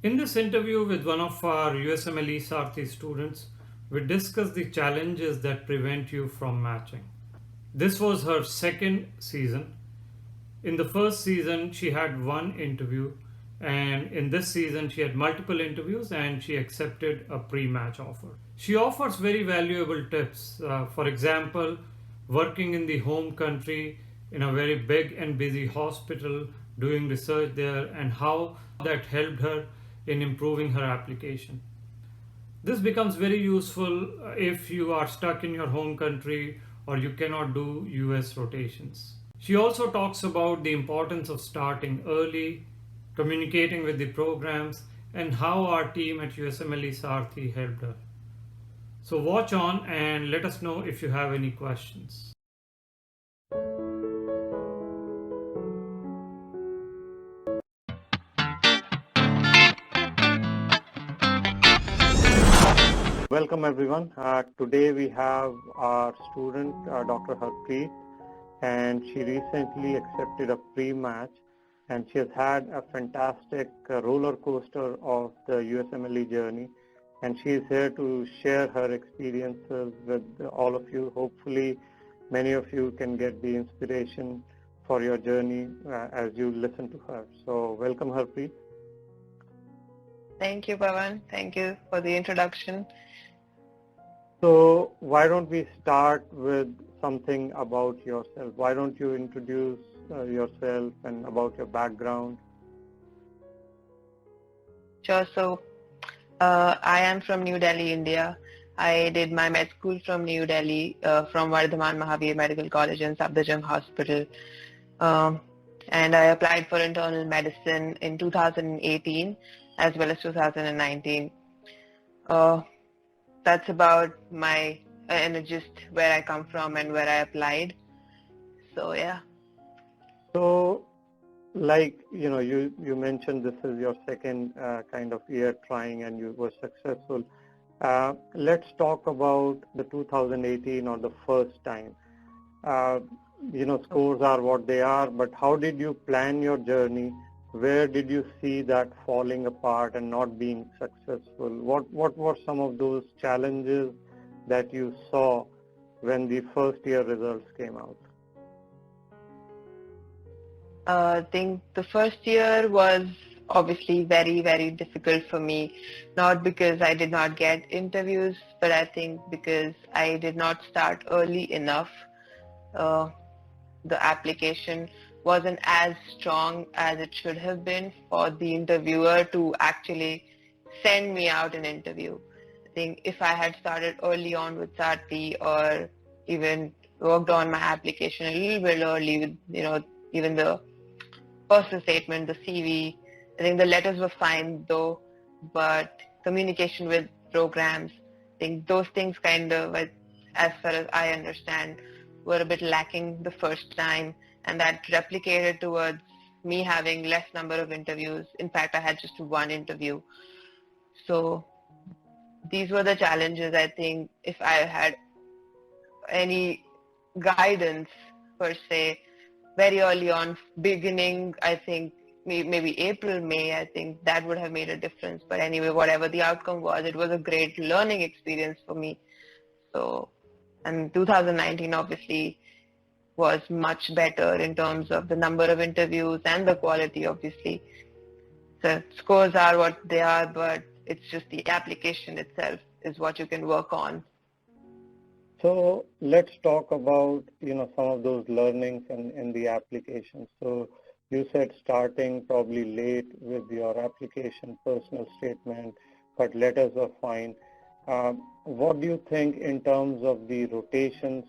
In this interview with one of our USMLE students, we discussed the challenges that prevent you from matching. This was her second season. In the first season, she had one interview, and in this season, she had multiple interviews and she accepted a pre match offer. She offers very valuable tips. For example, working in the home country in a very big and busy hospital, doing research there, and how that helped her in improving her application. This becomes very useful if you are stuck in your home country or you cannot do US rotations. She also talks about the importance of starting early, communicating with the programs, and how our team at USMLEsarthi helped her. So watch on and let us know if you have any questions. Welcome everyone. Today we have our student Dr. Harpreet, and she recently accepted a pre-match, and she has had a fantastic roller coaster of the USMLE journey, and she is here to share her experiences with all of you. Hopefully many of you can get the inspiration for your journey as you listen to her. So welcome Harpreet. Thank you, Pawan. Thank you for the introduction. So why don't we start with something about yourself? Why don't you introduce yourself and about your background? Sure. So I am from New Delhi, India. I did my med school from New Delhi, from Vardhaman Mahavir Medical College and Safdarjung Hospital. And I applied for internal medicine in 2018 as well as 2019. That's about my just where I come from and where I applied. So yeah. So, like you mentioned, this is your second kind of year trying, and you were successful. Let's talk about the 2018 or the first time. Scores are what they are, but how did you plan your journey? Where did you see that falling apart and not being successful? What were some of those challenges that you saw when the first year results came out? I think the first year was obviously very, very difficult for me, not because I did not get interviews, but I think because I did not start early enough. The application wasn't as strong as it should have been for the interviewer to actually send me out an interview. I think if I had started early on with Sarthi, or even worked on my application a little bit early with, even the personal statement, the CV, I think the letters were fine though, but communication with programs, I think those things kind of, as far as I understand, were a bit lacking the first time, and that replicated towards me having less number of interviews. In fact, I had just one interview. So these were the challenges. I think if I had any guidance per se very early on, beginning, I think maybe April, May, I think that would have made a difference. But anyway, whatever the outcome was, it was a great learning experience for me. So, and 2019 obviously was much better in terms of the number of interviews and the quality, obviously. The scores are what they are, but it's just the application itself is what you can work on. So let's talk about some of those learnings in the application. So you said starting probably late with your application, personal statement, but letters are fine. What do you think in terms of the rotations?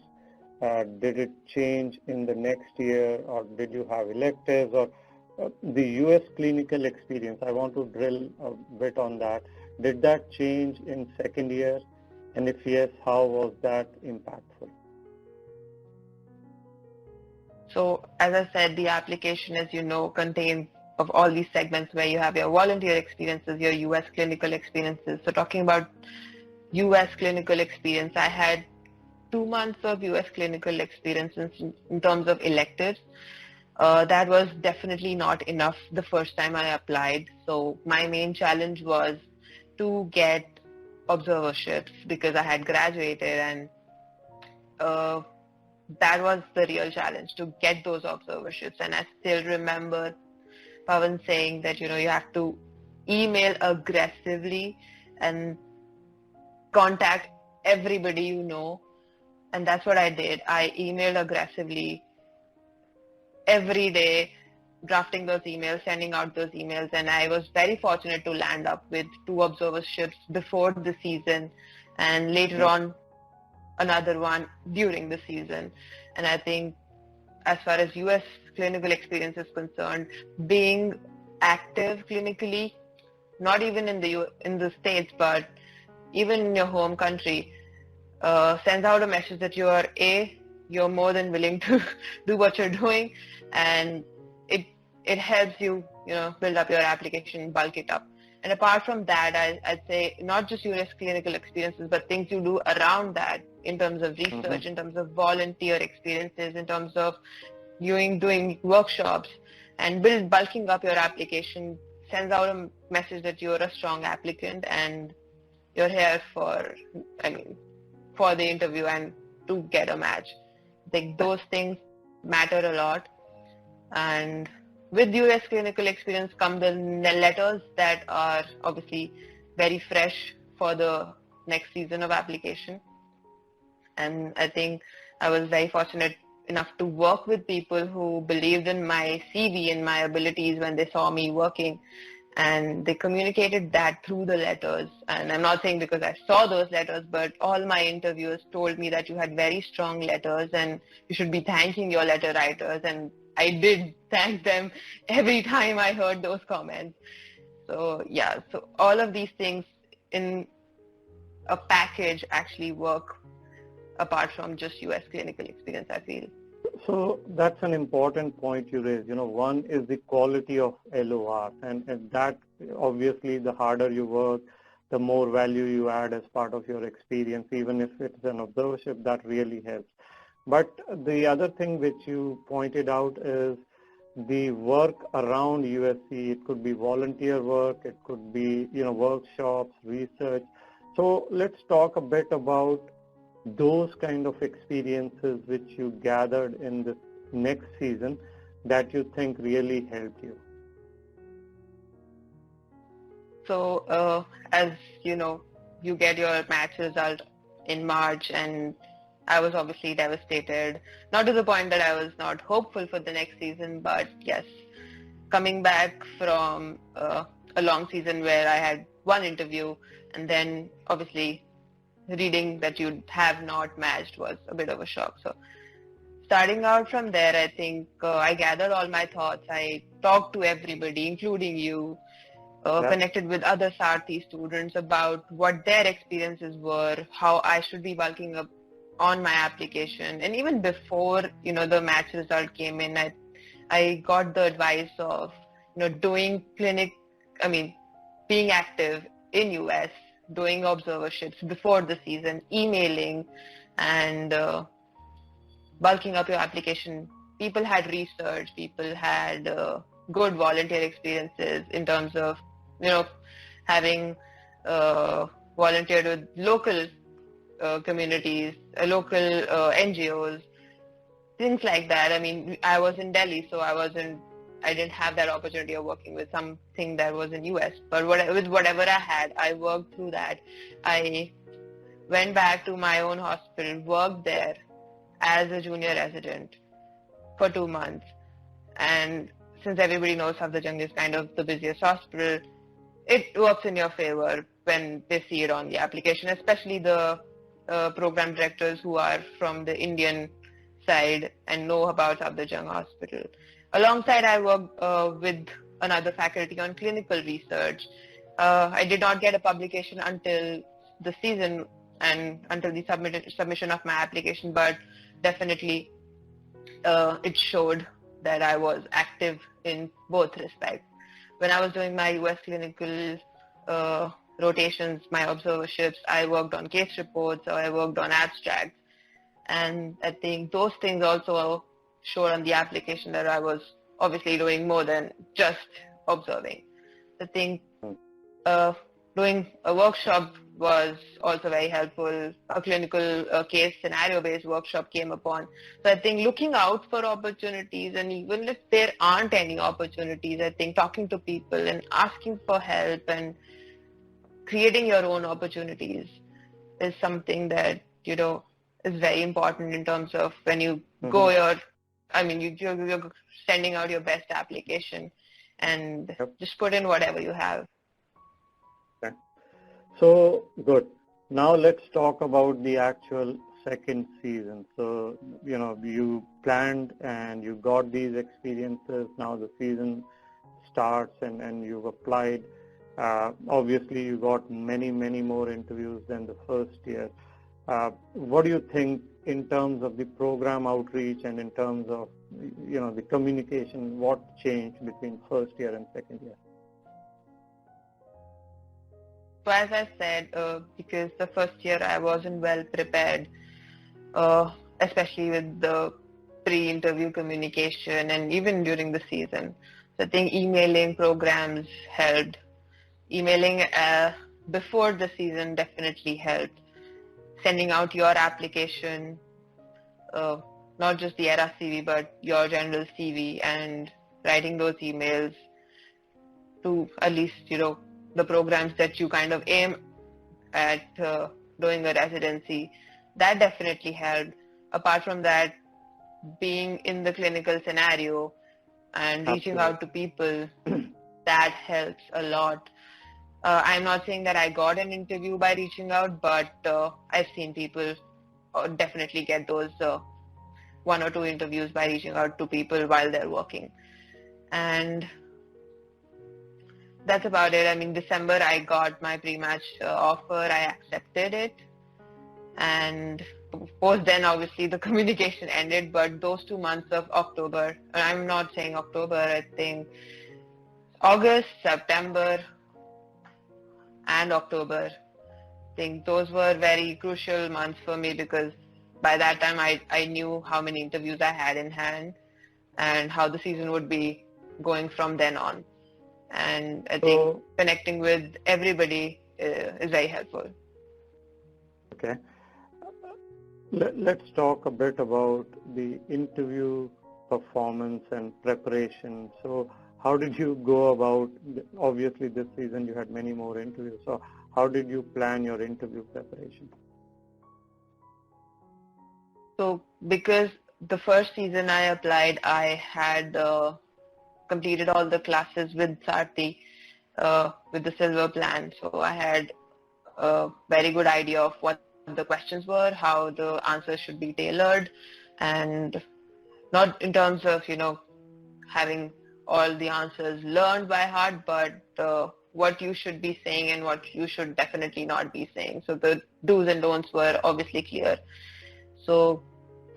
Did it change in the next year, or did you have electives, or the US clinical experience? I want to drill a bit on that. Did that change in second year? And if yes, how was that impactful? So as I said, the application, as you know, contains of all these segments where you have your volunteer experiences, your US clinical experiences. So talking about US clinical experience, I had 2 months of US clinical experience in terms of electives. That was definitely not enough the first time I applied. So my main challenge was to get observerships because I had graduated, and uh, that was the real challenge, to get those observerships. And I still remember Pawan saying that, you have to email aggressively and contact everybody you know. And that's what I did. I emailed aggressively every day, drafting those emails, sending out those emails, and I was very fortunate to land up with 2 observerships before the season, and later on another one during the season. And I think as far as US clinical experience is concerned, being active clinically, not even in the States, but even in your home country, sends out a message that you're more than willing to do what you're doing, and it helps you, build up your application, bulk it up. And apart from that, I'd say not just US clinical experiences, but things you do around that in terms of research, in terms of volunteer experiences, in terms of doing workshops, and bulking up your application sends out a message that you're a strong applicant and you're here for the interview and to get a match. I think those things matter a lot. And with US clinical experience come the letters that are obviously very fresh for the next season of application. And I think I was very fortunate enough to work with people who believed in my CV and my abilities when they saw me working, and they communicated that through the letters. And I'm not saying because I saw those letters, but all my interviewers told me that you had very strong letters and you should be thanking your letter writers, and I did thank them every time I heard those comments. So yeah, so all of these things in a package actually work apart from just US clinical experience, I feel. So that's an important point you raised. One is the quality of LOR, and that obviously the harder you work, the more value you add as part of your experience, even if it's an observership, that really helps. But the other thing which you pointed out is the work around USC. It could be volunteer work, it could be, workshops, research. So let's talk a bit about those kind of experiences which you gathered in this next season that you think really helped you. So as you get your match result in March, and I was obviously devastated, not to the point that I was not hopeful for the next season, but yes, coming back from a long season where I had one interview, and then obviously reading that you have not matched was a bit of a shock. So starting out from there, I think I gathered all my thoughts. I talked to everybody, including you, connected with other Sarthi students about what their experiences were, how I should be bulking up on my application. And even before, the match result came in, I got the advice of, doing being active in US, doing observerships before the season, emailing, and bulking up your application. People had research, people had good volunteer experiences in terms of, having volunteered with local communities, local NGOs, things like that. I was in Delhi, so I didn't have that opportunity of working with something that was in US. But with whatever I had, I worked through that. I went back to my own hospital, worked there as a junior resident for 2 months. And since everybody knows Safdarjung is kind of the busiest hospital, it works in your favor when they see it on the application, especially the program directors who are from the Indian side and know about Safdarjung Hospital. Alongside, I worked with another faculty on clinical research. I did not get a publication until the season and until the submission of my application, but definitely it showed that I was active in both respects. When I was doing my US clinical rotations, my observerships, I worked on case reports, or I worked on abstracts. And I think those things also showed on the application that I was obviously doing more than just observing. I think doing a workshop was also very helpful. A clinical case scenario-based workshop came upon. So I think looking out for opportunities, and even if there aren't any opportunities, I think talking to people and asking for help and creating your own opportunities is something that, is very important in terms of when you go you're sending out your best application and just put in whatever you have. Okay. So good. Now let's talk about the actual second season. So, you planned and you got these experiences. Now the season starts and you've applied. Obviously, you got many, many more interviews than the first year. What do you think in terms of the program outreach and in terms of, the communication, what changed between first year and second year? So as I said, because the first year I wasn't well prepared, especially with the pre-interview communication and even during the season. So I think emailing programs helped. Emailing before the season definitely helped. Sending out your application, not just the ERAS CV, but your general CV, and writing those emails to at least, the programs that you kind of aim at doing a residency. That definitely helped. Apart from that, being in the clinical scenario and reaching out to people, that helps a lot. I'm not saying that I got an interview by reaching out, but I've seen people definitely get those 1 or 2 interviews by reaching out to people while they're working. And that's about it. I mean, December I got my pre-match offer. I accepted it. And post then, obviously, the communication ended. But those 2 months of October, and I'm not saying October, I think August, September, and October, I think those were very crucial months for me, because by that time I knew how many interviews I had in hand and how the season would be going from then on. And I think connecting with everybody is very helpful. Okay. Let's talk a bit about the interview performance and preparation. So how did you go about, obviously this season you had many more interviews, so how did you plan your interview preparation? So because the first season I applied, I had completed all the classes with Sarthi, with the silver plan. So I had a very good idea of what the questions were, how the answers should be tailored, and not in terms of, having all the answers learned by heart, but what you should be saying and what you should definitely not be saying. So the do's and don'ts were obviously clear. So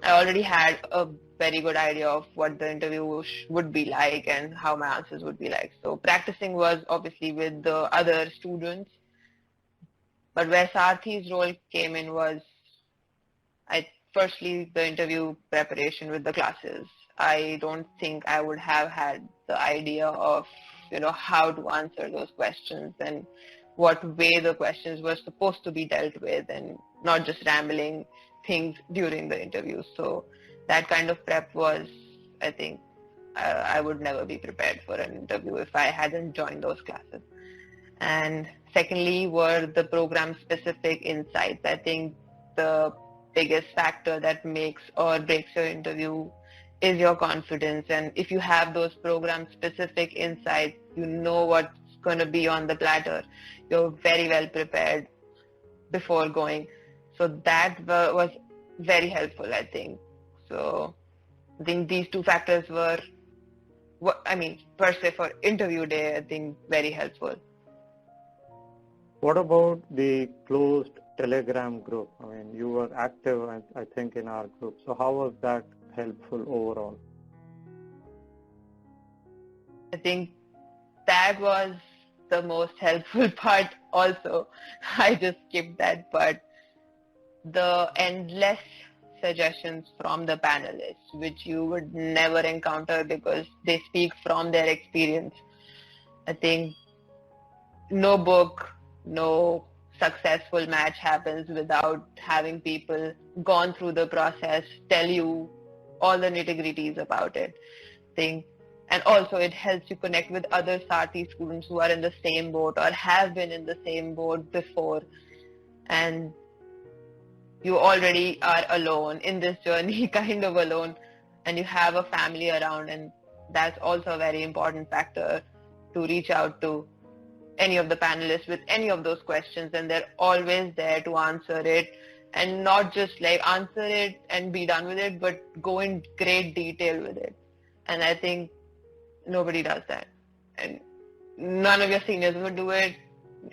I already had a very good idea of what the interview would be like and how my answers would be like. So practicing was obviously with the other students. But where Sarthi's role came in was, firstly, the interview preparation with the classes. I don't think I would have had the idea of, how to answer those questions and what way the questions were supposed to be dealt with, and not just rambling things during the interview. So that kind of prep was, I think, I would never be prepared for an interview if I hadn't joined those classes. And secondly were the program-specific insights. I think the biggest factor that makes or breaks your interview is your confidence. And if you have those program-specific insights, you know what's going to be on the platter. You're very well prepared before going. So that was very helpful, I think. So I think these 2 factors were, per se for interview day, I think very helpful. What about the closed Telegram group? I mean, you were active, I think, in our group. So how was that helpful overall? I think that was the most helpful part also. I just skipped that part. The endless suggestions from the panelists, which you would never encounter because they speak from their experience. I think no book, no successful match happens without having people gone through the process, tell you all the nitty-gritties about it. And also it helps you connect with other Sarthi students who are in the same boat or have been in the same boat before, and you already are alone in this journey, kind of alone, and you have a family around, and that's also a very important factor to reach out to any of the panelists with any of those questions, and they're always there to answer it, and not just like answer it and be done with it, but go in great detail with it. And I think nobody does that, and none of your seniors would do it,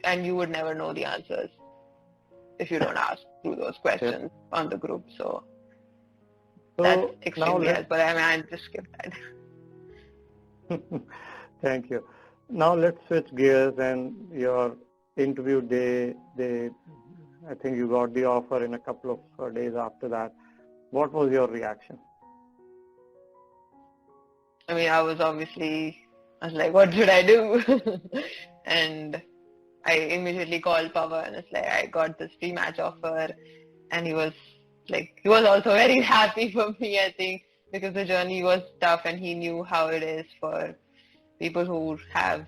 and you would never know the answers if you don't ask through those questions on the group. So that's extremely helpful. I mean, I just skipped that. Thank you. Now let's switch gears, and your interview day, I think you got the offer in a couple of days after that. What was your reaction? I mean, I was like, what should I do? And I immediately called Pawan and it's like, I got this pre-match offer, and he was also very happy for me, I think, because the journey was tough and he knew how it is for people who have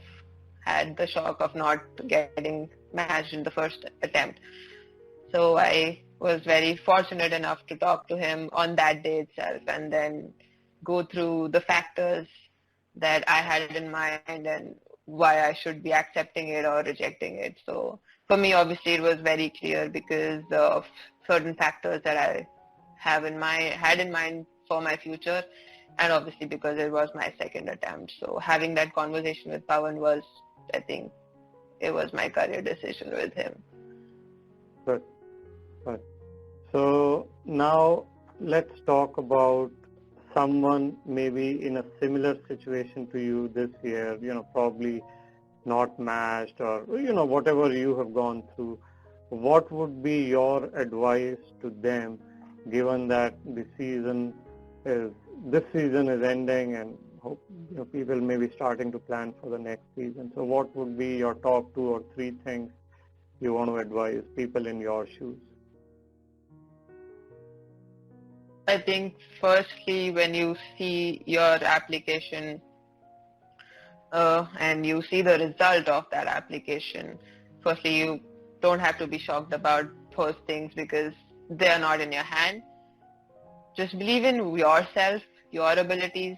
had the shock of not getting matched in the first attempt. So I was very fortunate enough to talk to him on that day itself and then go through the factors that I had in mind and why I should be accepting it or rejecting it. So for me, obviously, it was very clear because of certain factors that I had in mind for my future, and obviously because it was my second attempt. So having that conversation with Pawan was, I think, it was my career decision with him. Good. So now let's talk about someone maybe in a similar situation to you this year, probably not matched or, whatever you have gone through. What would be your advice to them, given that this season is ending and hope, people may be starting to plan for the next season. So what would be your top 2 or 3 things you want to advise people in your shoes? I think firstly, when you see your application and you see the result of that application, firstly, you don't have to be shocked about those things because they are not in your hand. Just believe in yourself, your abilities,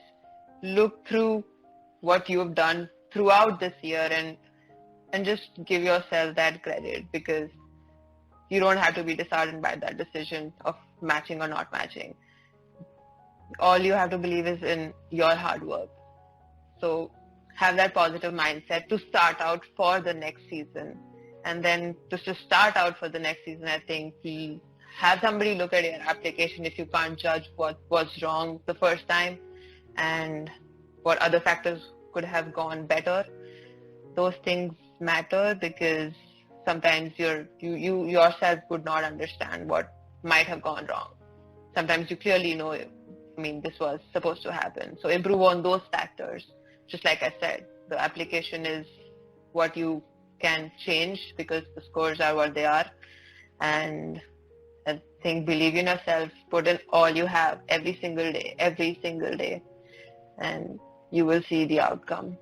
look through what you've done throughout this year and just give yourself that credit, because you don't have to be disheartened by that decision of matching or not matching. All you have to believe is in your hard work. So have that positive mindset to start out for the next season. And then just to start out for the next season, I think have somebody look at your application if you can't judge what was wrong the first time and what other factors could have gone better. Those things matter because sometimes you yourself would not understand what might have gone wrong. Sometimes you clearly know, this was supposed to happen. So improve on those factors. Just like I said, the application is what you can change because the scores are what they are. And I think believe in yourself, put in all you have every single day, and you will see the outcome.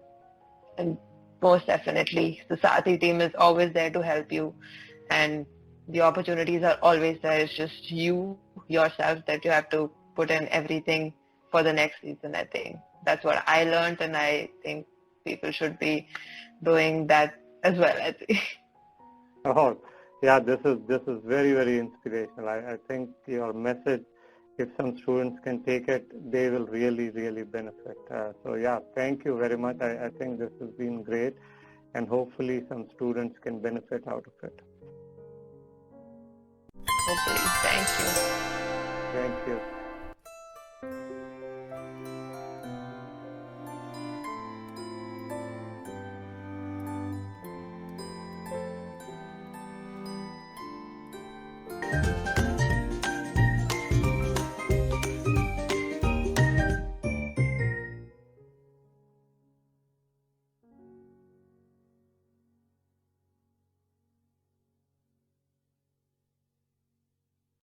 And most definitely, the Sarthi team is always there to help you, and the opportunities are always there. It's just yourself that you have to put in everything for the next season. I think that's what I learned, and I think people should be doing that as well. I think. Oh, yeah, this is very, very inspirational. I think your message, if some students can take it, they will really, really benefit. So yeah, thank you very much. I think this has been great, and hopefully some students can benefit out of it. Hopefully. Thank you. Thank you.